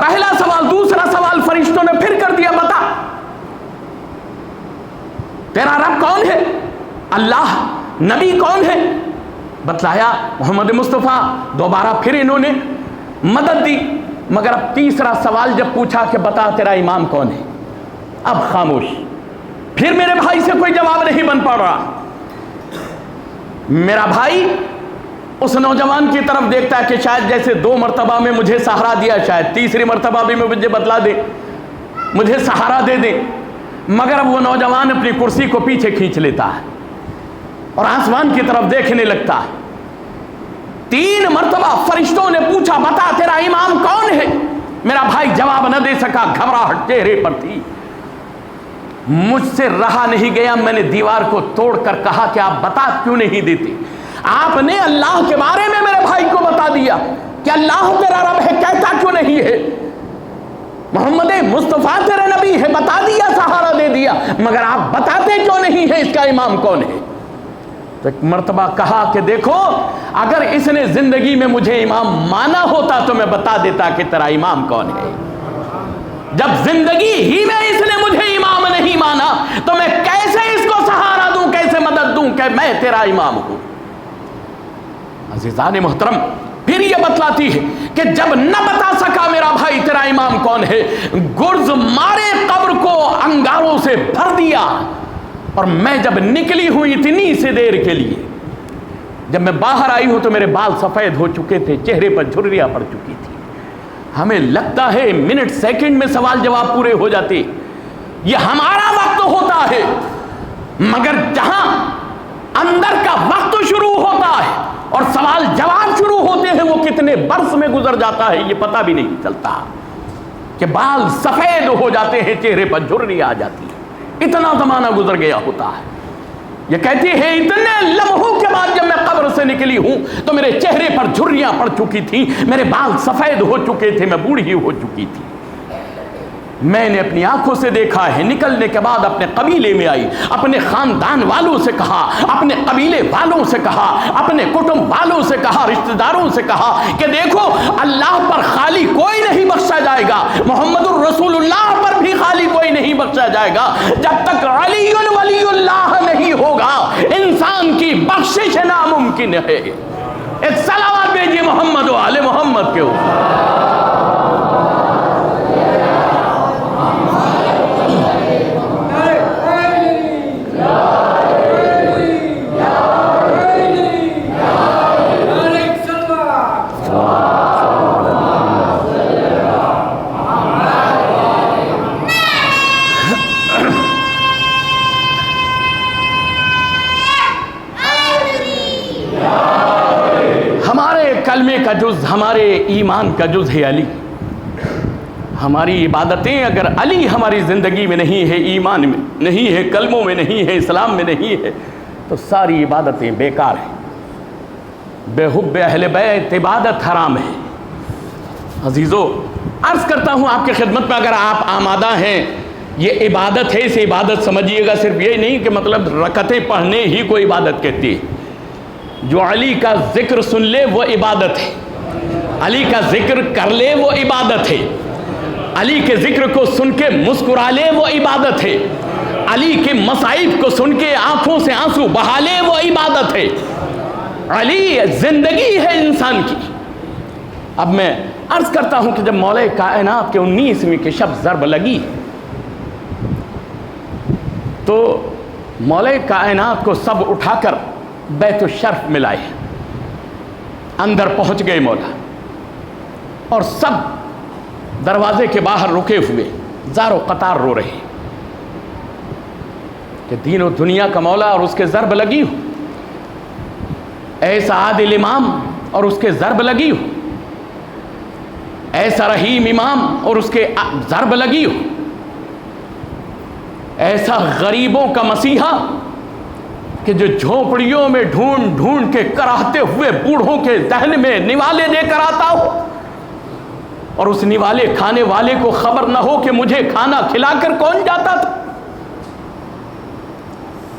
پہلا سوال. دوسرا سوال فرشتوں نے پھر کر دیا، بتا تیرا رب کون ہے؟ اللہ. نبی کون ہے؟ بتلایا محمد مصطفیٰ. دوبارہ پھر انہوں نے مدد دی، مگر اب تیسرا سوال جب پوچھا کہ بتا تیرا امام کون ہے، اب خاموش. پھر میرے بھائی سے کوئی جواب نہیں بن پڑ رہا. میرا بھائی اس نوجوان کی طرف دیکھتا ہے کہ شاید جیسے 2 مرتبہ میں مجھے سہارا دیا، شاید تیسری مرتبہ بھی مجھے بتلا دے، مجھے سہارا دے دے. مگر اب وہ نوجوان اپنی کرسی کو پیچھے کھینچ لیتا ہے اور آسمان کی طرف دیکھنے لگتا ہے. 3 مرتبہ فرشتوں نے پوچھا بتا تیرا امام کون ہے. میرا بھائی جواب نہ دے سکا، گھبراہٹ چہرے پر تھی. مجھ سے رہا نہیں گیا، میں نے دیوار کو توڑ کر کہا کہ آپ بتا کیوں نہیں دیتے؟ آپ نے اللہ کے بارے میں میرے بھائی کو بتا دیا کہ اللہ تیرا رب ہے، کہتا کیوں نہیں ہے؟ محمد مصطفیٰ تیرا نبی ہے، بتا دیا، سہارا دے دیا، مگر آپ بتاتے کیوں نہیں ہے اس کا امام کون ہے؟ تو ایک مرتبہ کہا کہ دیکھو اگر اس نے زندگی میں مجھے امام مانا ہوتا تو میں بتا دیتا کہ تیرا امام کون ہے. جب زندگی ہی میں اس نے مجھے امام نہیں مانا تو میں کیسے اس کو سہارا دوں، کیسے مدد دوں کہ میں تیرا امام ہوں. عزیزان محترم پھر یہ بتلاتی ہے کہ جب نہ بتا سکا میرا بھائی تیرا امام کون ہے، گرز مارے قبر کو انگاروں سے بھر دیا. اور میں جب نکلی ہوں اتنی سی دیر کے لیے، جب میں باہر آئی ہوں تو میرے بال سفید ہو چکے تھے، چہرے پر جھریاں پڑ چکی تھی. ہمیں لگتا ہے منٹ سیکنڈ میں سوال جواب پورے ہو جاتے، یہ ہمارا وقت ہوتا ہے، مگر جہاں اندر کا وقت شروع ہوتا ہے اور سوال جواب شروع ہوتے ہیں وہ کتنے برس میں گزر جاتا ہے یہ پتہ بھی نہیں چلتا، کہ بال سفید ہو جاتے ہیں، چہرے پر جھریاں آ جاتی ہیں. اتنا زمانہ گزر گیا ہوتا ہے. یہ کہتی ہے اتنے لمحوں کے بعد جب میں قبر سے نکلی ہوں تو میرے چہرے پر جھریاں پڑ چکی تھیں، میرے بال سفید ہو چکے تھے، میں بوڑھی ہو چکی تھی. میں نے اپنی آنکھوں سے دیکھا ہے. نکلنے کے بعد اپنے قبیلے میں آئی، اپنے خاندان والوں سے کہا، اپنے قبیلے والوں سے کہا، اپنے کٹمب والوں سے کہا، رشتہ داروں سے کہا کہ دیکھو اللہ پر خالی کوئی نہیں بخشا جائے گا، محمد الرسول اللہ پر بھی خالی کوئی نہیں بخشا جائے گا. جب تک علی ولی اللہ نہیں ہوگا انسان کی بخشش ناممکن ہے. ایک صلوات بھیجیے محمد و آل محمد کے اوپر. کلمے کا جز ہمارے ایمان کا جز ہے علی. ہماری عبادتیں اگر علی ہماری زندگی میں نہیں ہے، ایمان میں نہیں ہے، کلموں میں نہیں ہے، اسلام میں نہیں ہے تو ساری عبادتیں بیکار ہیں. بے حب اہل بیت عبادت حرام ہے. عزیزو عرض کرتا ہوں آپ کی خدمت میں، اگر آپ آمادہ ہیں یہ عبادت ہے، اسے عبادت سمجھیے گا. صرف یہ نہیں کہ مطلب رکعتیں پڑھنے ہی کو عبادت کہتی ہے. جو علی کا ذکر سن لے وہ عبادت ہے، علی کا ذکر کر لے وہ عبادت ہے، علی کے ذکر کو سن کے مسکرا لے وہ عبادت ہے، علی کے مصائب کو سن کے آنکھوں سے آنسو بہا لے وہ عبادت ہے. علی زندگی ہے انسان کی. اب میں عرض کرتا ہوں کہ جب مولا کائنات کے 19ویں کے شب ضرب لگی تو مولا کائنات کو سب اٹھا کر بیت الشرف میں لائے. اندر پہنچ گئے مولا اور سب دروازے کے باہر رکے ہوئے زار و قطار رو رہے کہ دین و دنیا کا مولا اور اس کے ضرب لگی ہو، ایسا عادل امام اور اس کے ضرب لگی ہو، ایسا رحیم امام اور اس کے ضرب لگی ہو، ایسا غریبوں کا مسیحا کہ جو جھونپڑیوں میں ڈھونڈ ڈھونڈ کے کراہتے ہوئے بوڑھوں کے ذہن میں نوالے دے کر آتا ہو، اور اس نوالے کھانے والے کو خبر نہ ہو کہ مجھے کھانا کھلا کر کون جاتا تھا۔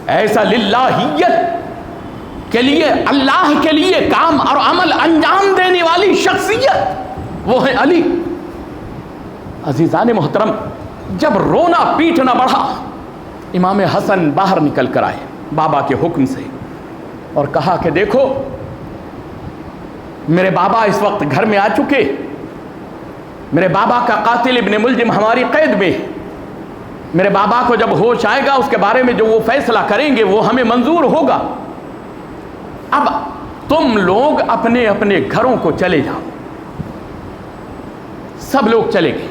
ایسا للہیت کے لیے، اللہ کے لیے کام اور عمل انجام دینے والی شخصیت وہ ہے علی۔ عزیزان محترم، جب رونا پیٹنا بڑھا، امام حسن باہر نکل کر آئے بابا کے حکم سے اور کہا کہ دیکھو میرے بابا اس وقت گھر میں آ چکے، میرے بابا کا قاتل ابن ملجم ہماری قید میں ہے، میرے بابا کو جب ہوش آئے گا اس کے بارے میں جو وہ فیصلہ کریں گے وہ ہمیں منظور ہوگا، اب تم لوگ اپنے اپنے گھروں کو چلے جاؤ۔ سب لوگ چلے گئے،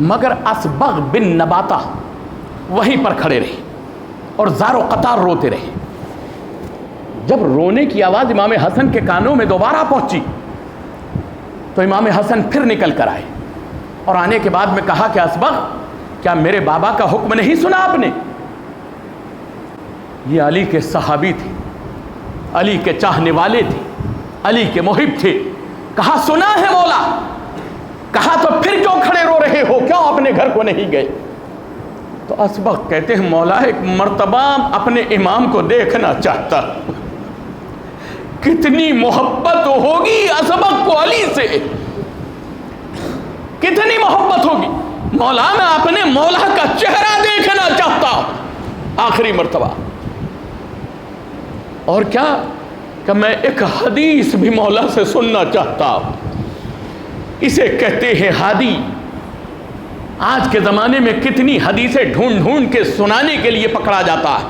مگر اسبغ بن نباتہ وہیں پر کھڑے رہے اور زار و قطار روتے رہے۔ جب رونے کی آواز امام حسن کے کانوں میں دوبارہ پہنچی تو امام حسن پھر نکل کر آئے اور آنے کے بعد میں کہا کہ اسبغ، کیا میرے بابا کا حکم نہیں سنا آپ نے؟ یہ علی کے صحابی تھے، علی کے چاہنے والے تھے، علی کے محب تھے۔ کہا سنا ہے مولا۔ کہا تو پھر کیوں کھڑے رو رہے ہو، کیوں اپنے گھر کو نہیں گئے؟ تو اسبغ کہتے ہیں مولا ایک مرتبہ اپنے امام کو دیکھنا چاہتا۔ کتنی محبت ہوگی اسبغ کو علی سے، کتنی محبت ہوگی۔ مولا میں اپنے مولا کا چہرہ دیکھنا چاہتا ہوں آخری مرتبہ، اور کیا کہ میں ایک حدیث بھی مولا سے سننا چاہتا ہوں۔ اسے کہتے ہیں ہادی۔ آج کے زمانے میں کتنی حدیثیں ڈھونڈ ڈھونڈ کے سنانے کے لیے پکڑا جاتا ہے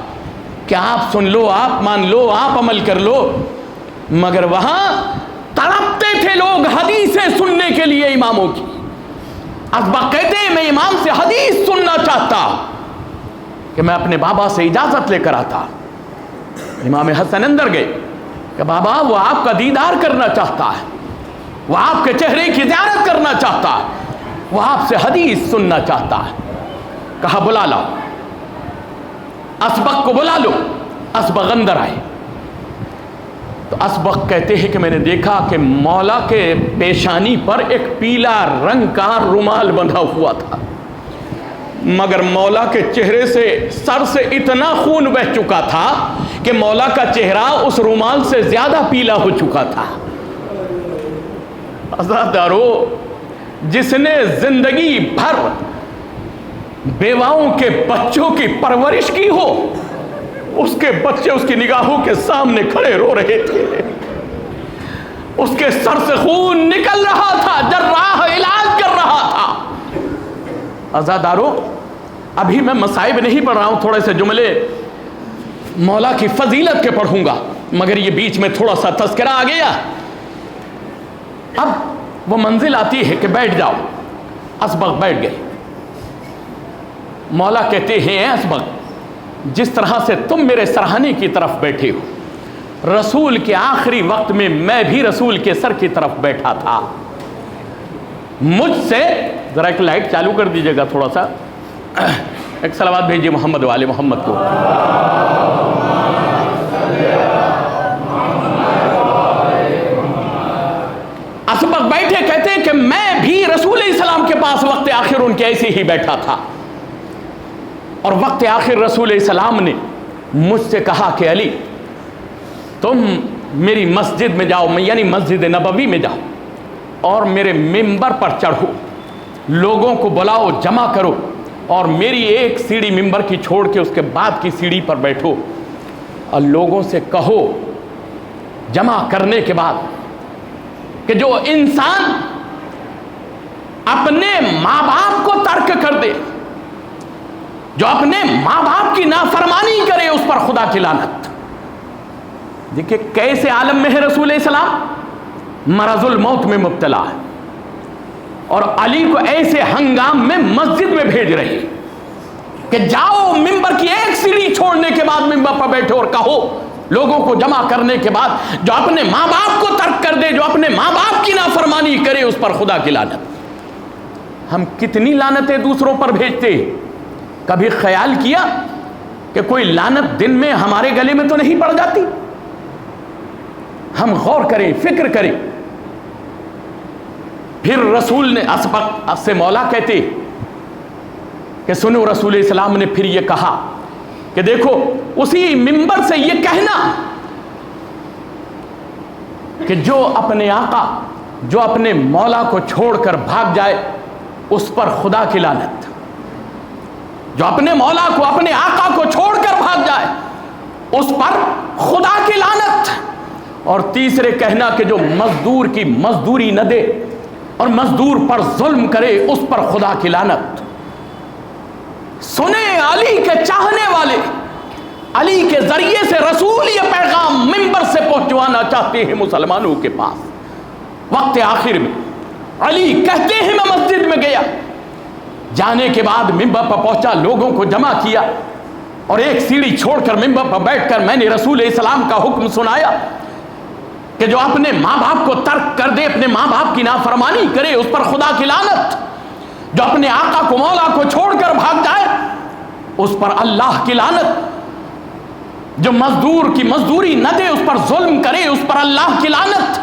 کہ آپ سن لو، آپ مان لو، آپ عمل کر لو، مگر وہاں تڑپتے تھے لوگ حدیثیں سننے کے لیے اماموں کی۔ اسبغ کہتے ہیں میں امام سے حدیث سننا چاہتا کہ میں اپنے بابا سے اجازت لے کر آتا۔ امام حسن اندر گئے کہ بابا وہ آپ کا دیدار کرنا چاہتا ہے، وہ آپ کے چہرے کی زیارت کرنا چاہتا ہے، وہ آپ سے حدیث سننا چاہتا ہے۔ کہا بلا لاؤ، اسبغ کو بلا لو۔ اسبغ اندر آئے تو اسبغ کہتے ہیں کہ میں نے دیکھا کہ مولا کے پیشانی پر ایک پیلا رنگ کا رومال بندھا ہوا تھا، مگر مولا کے چہرے سے سر سے اتنا خون بہہ چکا تھا کہ مولا کا چہرہ اس رومال سے زیادہ پیلا ہو چکا تھا۔ عزادارو، جس نے زندگی بھر بیواؤں کے بچوں کی پرورش کی ہو، اس کے بچے اس کی نگاہوں کے سامنے کھڑے رو رہے تھے، اس کے سر سے خون نکل رہا تھا، جراح علاج کر رہا تھا۔ عزادارو، ابھی میں مصائب نہیں پڑھ رہا ہوں، تھوڑے سے جملے مولا کی فضیلت کے پڑھوں گا، مگر یہ بیچ میں تھوڑا سا تذکرہ آ گیا۔ اب وہ منزل آتی ہے کہ بیٹھ جاؤ۔ اسبغ بیٹھ گئے۔ مولا کہتے ہیں اے اسبغ، جس طرح سے تم میرے سرہانے کی طرف بیٹھے ہو، رسول کے آخری وقت میں میں بھی رسول کے سر کی طرف بیٹھا تھا۔ مجھ سے ذرا ایک لائٹ چالو کر دیجیے گا تھوڑا سا، ایک صلوات بھیجیے محمد والے محمد کو۔ اسبغ بیٹھے کہتے ہیں کہ میں بھی رسول السلام کے پاس وقت آخر ان کے ایسے ہی بیٹھا تھا، اور وقت آخر رسول السلام نے مجھ سے کہا کہ علی تم میری مسجد میں جاؤ، یعنی مسجد نبوی میں جاؤ، اور میرے ممبر پر چڑھو، لوگوں کو بلاؤ، جمع کرو، اور میری ایک سیڑھی ممبر کی چھوڑ کے اس کے بعد کی سیڑھی پر بیٹھو، اور لوگوں سے کہو جمع کرنے کے بعد کہ جو انسان اپنے ماں باپ کو ترک کر دے، جو اپنے ماں باپ کی نافرمانی کرے، اس پر خدا کی لعنت۔ دیکھیں کیسے عالم میں ہے رسول السلام، مرض الموت میں مبتلا ہے، اور علی کو ایسے ہنگام میں مسجد میں بھیج رہے کہ جاؤ ممبر کی ایک سیڑھی چھوڑنے کے بعد ممبر پر بیٹھو اور کہو لوگوں کو جمع کرنے کے بعد، جو اپنے ماں باپ کو ترک کر دے، جو اپنے ماں باپ کی نافرمانی کرے، اس پر خدا کی لعنت۔ ہم کتنی لعنتیں دوسروں پر بھیجتے ہیں، کبھی خیال کیا کہ کوئی لعنت دن میں ہمارے گلے میں تو نہیں پڑ جاتی؟ ہم غور کریں، فکر کریں۔ پھر رسول نے اسبق سے مولا کہتے کہ سنو، رسول اسلام نے پھر یہ کہا کہ دیکھو، اسی منبر سے یہ کہنا کہ جو اپنے آقا، جو اپنے مولا کو چھوڑ کر بھاگ جائے اس پر خدا کی لعنت، جو اپنے مولا کو، اپنے آقا کو چھوڑ کر بھاگ جائے اس پر خدا کی لعنت۔ اور تیسرے کہنا کہ جو مزدور کی مزدوری نہ دے اور مزدور پر ظلم کرے اس پر خدا کی لعنت۔ سنیں علی کے چاہنے والے، علی کے ذریعے سے رسول یہ پیغام منبر سے پہنچوانا چاہتے ہیں مسلمانوں کے پاس۔ وقت آخر میں علی کہتے ہیں میں مسجد میں گیا، جانے کے بعد منبر پر پہنچا، لوگوں کو جمع کیا اور ایک سیڑھی چھوڑ کر منبر پر بیٹھ کر میں نے رسول اسلام کا حکم سنایا کہ جو اپنے ماں باپ کو ترک کر دے، اپنے ماں باپ کی نافرمانی کرے اس پر خدا کی لعنت، جو اپنے آقا کو، مولا کو چھوڑ کر بھاگ جائے اس پر اللہ کی لعنت، جو مزدور کی مزدوری نہ دے اس پر ظلم کرے اس پر اللہ کی لعنت۔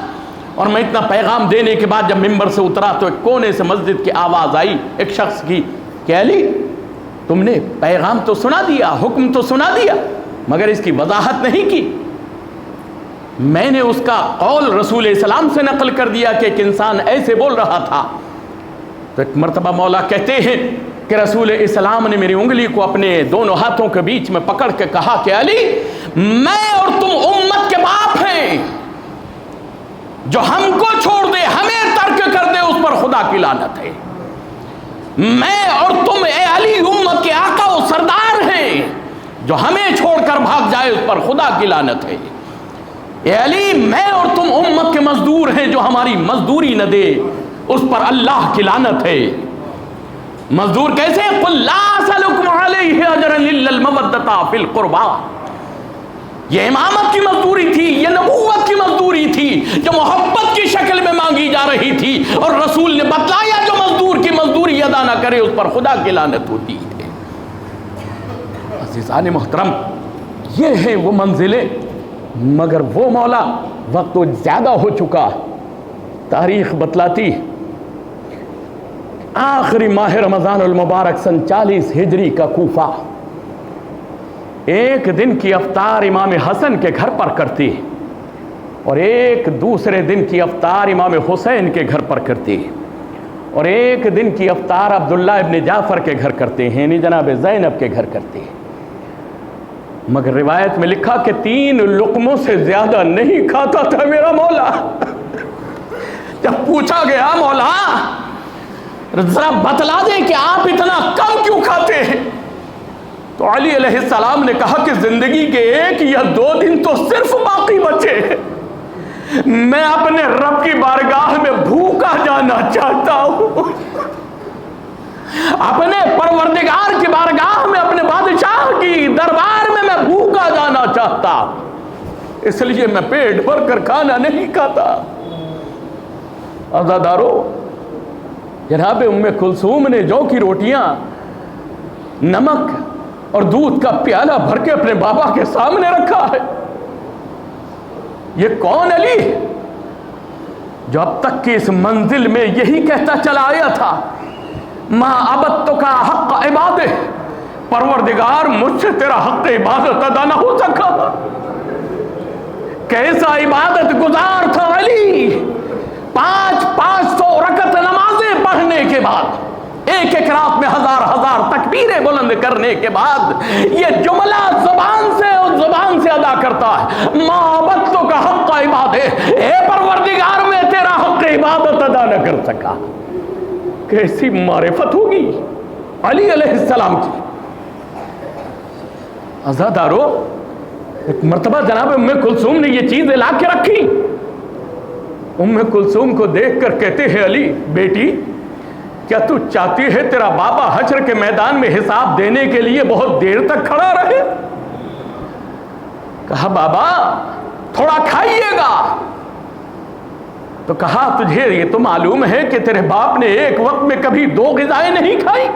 اور میں اتنا پیغام دینے کے بعد جب منبر سے اترا تو ایک کونے سے مسجد کی آواز آئی ایک شخص کی کہ علی، تم نے پیغام تو سنا دیا، حکم تو سنا دیا، مگر اس کی وضاحت نہیں کی۔ میں نے اس کا قول رسول اسلام سے نقل کر دیا کہ ایک انسان ایسے بول رہا تھا۔ تو ایک مرتبہ مولا کہتے ہیں کہ رسول اسلام نے میری انگلی کو اپنے دونوں ہاتھوں کے بیچ میں پکڑ کے کہا کہ علی، میں اور تم امت کے باپ ہیں، جو ہم کو چھوڑ دے، ہمیں ترک کر دے اس پر خدا کی لعنت ہے۔ میں اور تم اے علی امت کے آقا و سردار ہیں، جو ہمیں چھوڑ کر بھاگ جائے اس پر خدا کی لعنت ہے۔ اے علی، میں اور تم امت کے مزدور ہیں، جو ہماری مزدوری نہ دے اس پر اللہ کی لعنت ہے۔ مزدور کیسے؟ قل لا اسألکم علیہ اجرا الا المودۃ فی القربى۔ یہ امامت کی مزدوری تھی، یہ نبوت کی مزدوری تھی جو محبت کی شکل میں مانگی جا رہی تھی، اور رسول نے بتلایا جو مزدور کی مزدوری ادا نہ کرے اس پر خدا کی لعنت ہوتی ہے۔ عزیزان محترم، یہ ہیں وہ منزلیں، مگر وہ مولا وقت تو زیادہ ہو چکا۔ تاریخ بتلاتی آخری ماہ رمضان المبارک سن 40 ہجری کا کوفہ، ایک دن کی افطار امام حسن کے گھر پر کرتی اور ایک دوسرے دن کی افطار امام حسین کے گھر پر کرتی، اور ایک دن کی افطار عبداللہ ابن جعفر کے گھر کرتے ہیں، یعنی جناب زینب کے گھر کرتے ہیں۔ مگر روایت میں لکھا کہ 3 لقموں سے زیادہ نہیں کھاتا تھا میرا مولا۔ جب پوچھا گیا مولا ذرا بتلا دیں کہ آپ اتنا کم کیوں کھاتے ہیں، تو علی علیہ السلام نے کہا کہ زندگی کے 1 یا 2 دن تو صرف باقی بچے ہیں، میں اپنے رب کی بارگاہ میں بھوکا جانا چاہتا ہوں، اپنے پروردگار کی بارگاہ میں، اپنے بادشاہ کی دربار میں میں بھوکا جانا چاہتا، اس لیے میں پیٹ بھر کر کھانا نہیں کھاتا۔ عزادارو، جناب ام کلثوم نے جو کی روٹیاں، نمک اور دودھ کا پیالہ بھر کے اپنے بابا کے سامنے رکھا ہے۔ یہ کون علی جو اب تک کی اس منزل میں یہی کہتا چلا آیا تھا، ما عبدتک حق عبادہ، پروردگار مجھ سے تیرا حق عبادت ادا نہ ہو سکا۔ کیسا عبادت گزار تھا علی، 500 رکعت نمازیں پڑھنے کے بعد، ایک رات میں 1000 تکبیریں بلند کرنے کے بعد یہ جملہ زبان سے ادا کرتا ہے، ما عبدتک حق عبادہ، اے پروردگار میں تیرا حق عبادت ادا نہ کر سکا۔ کیسی معرفت ہوگی علی علیہ السلام کی۔ عزادارو، ایک مرتبہ جناب ام کلثوم نے یہ چیز لا کے رکھی، ام کلثوم کو دیکھ کر کہتے ہیں علی بیٹی، کیا تو چاہتی ہے تیرا بابا حشر کے میدان میں حساب دینے کے لیے بہت دیر تک کھڑا رہے؟ کہا بابا تھوڑا کھائیے گا۔ تو کہا تجھے یہ تو معلوم ہے کہ تیرے باپ نے ایک وقت میں کبھی 2 غذائیں نہیں کھائی،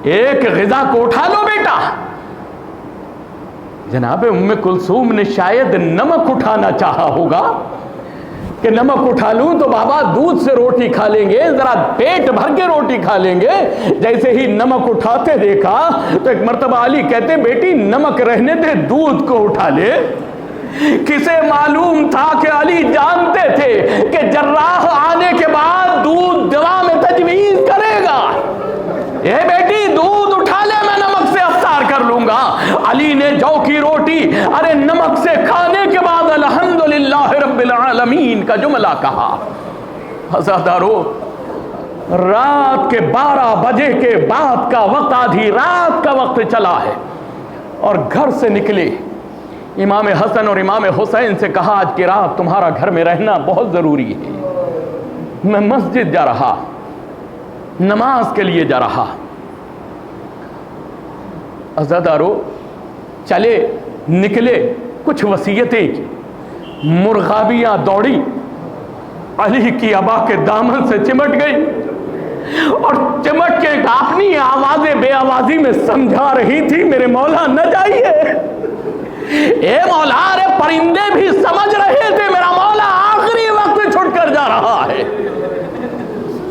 ایک غذا کو اٹھا لو بیٹا. جناب ام کلثوم نے شاید نمک اٹھانا چاہا ہوگا کہ نمک اٹھا لوں تو بابا دودھ سے روٹی کھا لیں گے, ذرا پیٹ بھر کے روٹی کھا لیں گے. جیسے ہی نمک اٹھاتے دیکھا تو ایک مرتبہ علی کہتے بیٹی نمک رہنے دے, دودھ کو اٹھا لے. کسے معلوم تھا کہ علی جانتے تھے کہ جراح آنے کے بعد دودھ دوا میں تجویز کرے گا. اے بیٹی دودھ اٹھا لے, میں نمک سے افطار کر لوں گا. علی نے جو کی روٹی ارے نمک سے کھانے کے بعد الحمدللہ رب العالمین کا جملہ کہا. عزادارو, رات کے 12 بجے کے بعد کا وقت, آدھی رات کا وقت چلا ہے, اور گھر سے نکلے. امام حسن اور امام حسین سے کہا آج کی رات تمہارا گھر میں رہنا بہت ضروری ہے. میں مسجد جا رہا, نماز کے لیے جا رہا. عزادارو چلے نکلے, کچھ وصیتیں کی. مرغابیاں دوڑی, علی کی ابا کے دامن سے چمٹ گئی اور چمٹ کے اپنی آوازیں بے آوازی میں سمجھا رہی تھی میرے مولا نہ جائیے. اے مولا, ارے پرندے بھی سمجھ رہے تھے میرا مولا آخری وقت چھٹ کر جا رہا ہے,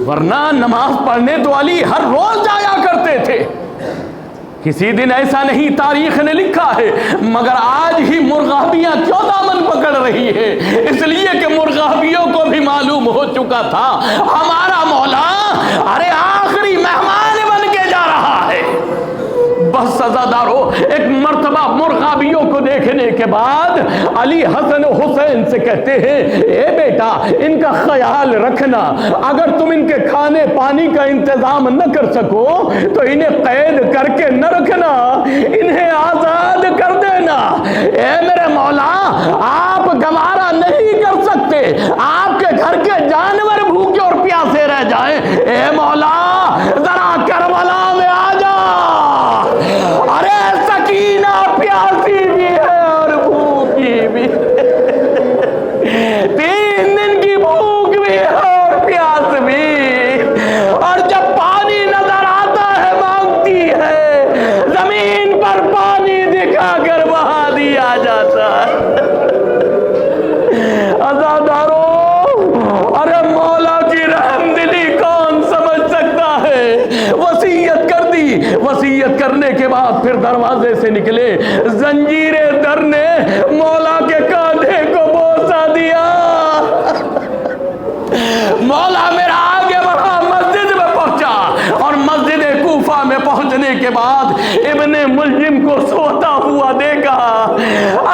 ورنہ نماز پڑھنے تو علی ہر روز جایا کرتے تھے. کسی دن ایسا نہیں تاریخ نے لکھا ہے, مگر آج ہی مرغابیاں کیوں دامن پکڑ رہی ہے؟ اس لیے کہ مرغابیوں کو بھی معلوم ہو چکا تھا ہمارا مولا ارے آخری مہمان بن کے جا رہا ہے. بس سزادارو, ایک مرتبہ مرغابیوں کو دیکھنے کے بعد علی حسن و حسین سے کہتے ہیں اے بیٹا ان کا خیال رکھنا, اگر تم ان کے کھانے پانی کا انتظام نہ کر سکو تو انہیں قید کر کے نہ رکھنا, انہیں آزاد کر دینا. اے میرے مولا, آپ گوارا نہیں کر سکتے آپ کے گھر کے جانور بھوکے اور پیاسے رہ جائیں. اے مولا ذرا کربلا میں آ جا, ارے سکینہ پیاسی بھی ہے اور بھوکی بھی, 3 دن کی بھوک بھی ہے اور پیاس بھی, اور جب پانی نظر آتا ہے مانگتی ہے, زمین پر پانی دکھا کر بہا دیا جاتا ہے. عزادارو, ارے مولا کی رحم دلی کون سمجھ سکتا ہے؟ وصیت کر دی. وصیت کرنے کے بعد پھر دروازے سے نکلے, زنجیر در نے مولا کے کاندھے کو بوسہ دیا. مولا میرا آگے بڑھا, مسجد میں پہنچا, اور مسجد کوفہ میں پہنچنے کے بعد ابن ملجم کو سوتا ہوا دیکھا.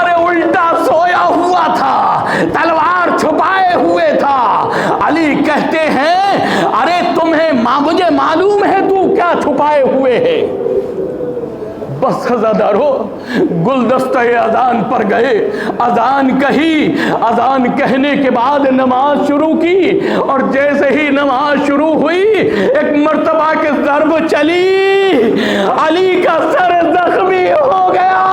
ارے الٹا سویا ہوا تھا, تلوار چھپائے ہوئے تھا. علی کہتے ہیں ارے تمہیں مجھے معلوم ہے تو کیا چھپائے ہوئے ہے. بس عزادارو, گلدستہ اذان پر گئے, اذان کہی, اذان کہنے کے بعد نماز شروع کی, اور جیسے ہی نماز شروع ہوئی ایک مرتبہ کے ضرب چلی, علی کا سر زخمی ہو گیا.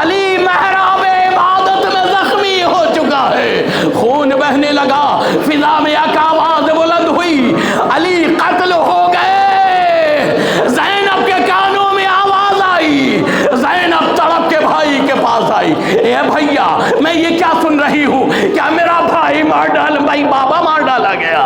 علی محراب عبادت میں زخمی ہو چکا ہے, خون بہنے لگا, فضا میں ایک آواز بلند ہوئی, علی قتل ہو گئے. زینب کے کانوں میں آواز آئی, زینب تڑپ کے بھائی کے پاس آئی, اے بھیا میں یہ کیا سن رہی ہوں, کیا میرا بھائی بھائی بابا مار ڈالا گیا؟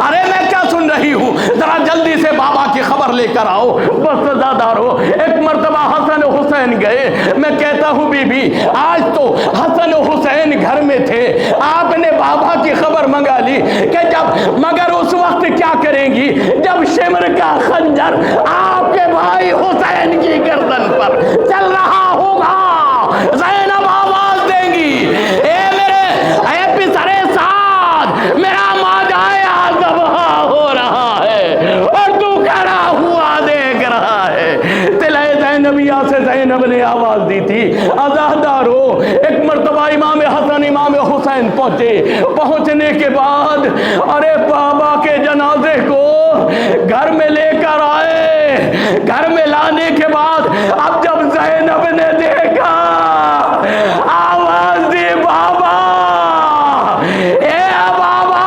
ارے میں کیا سن رہی ہوں, ذرا جلدی سے بابا کی خبر لے کر آؤ. بس سزادارو, ایک مرتبہ حسن و حسین گئے. میں کہتا ہوں بی بی آج تو حسن و حسین گھر میں تھے, آپ نے بابا کی خبر منگا لی کہ جب, مگر اس وقت کیا کریں گی جب شمر کا خنجر آپ کے بھائی حسین کی گردن پر چل رہا ہوگا, زینب آواز دیں گی اے میرے اے پسرے سعد, میرا ماجایا ذبح ہو رہا ہے اور تو کھڑا ہوا دیکھ رہا ہے. تلے زینبیہ سے زینب نے آواز دی تھی. عزادارو, ایک مرتبہ امام حسن امام حسین پہنچے. پہنچنے کے بعد ارے بابا کے جنازے کو گھر میں لے کر آئے. گھر میں لانے کے بعد اب جب زینب نے دیکھا, آواز دی بابا, اے بابا,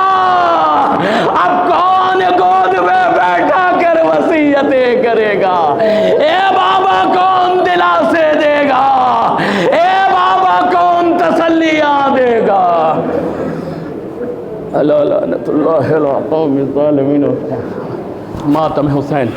اب کون گود میں بیٹھا کر وصیتیں کرے لعنت اللہ علی قوم الظالمین. ماتم حسین.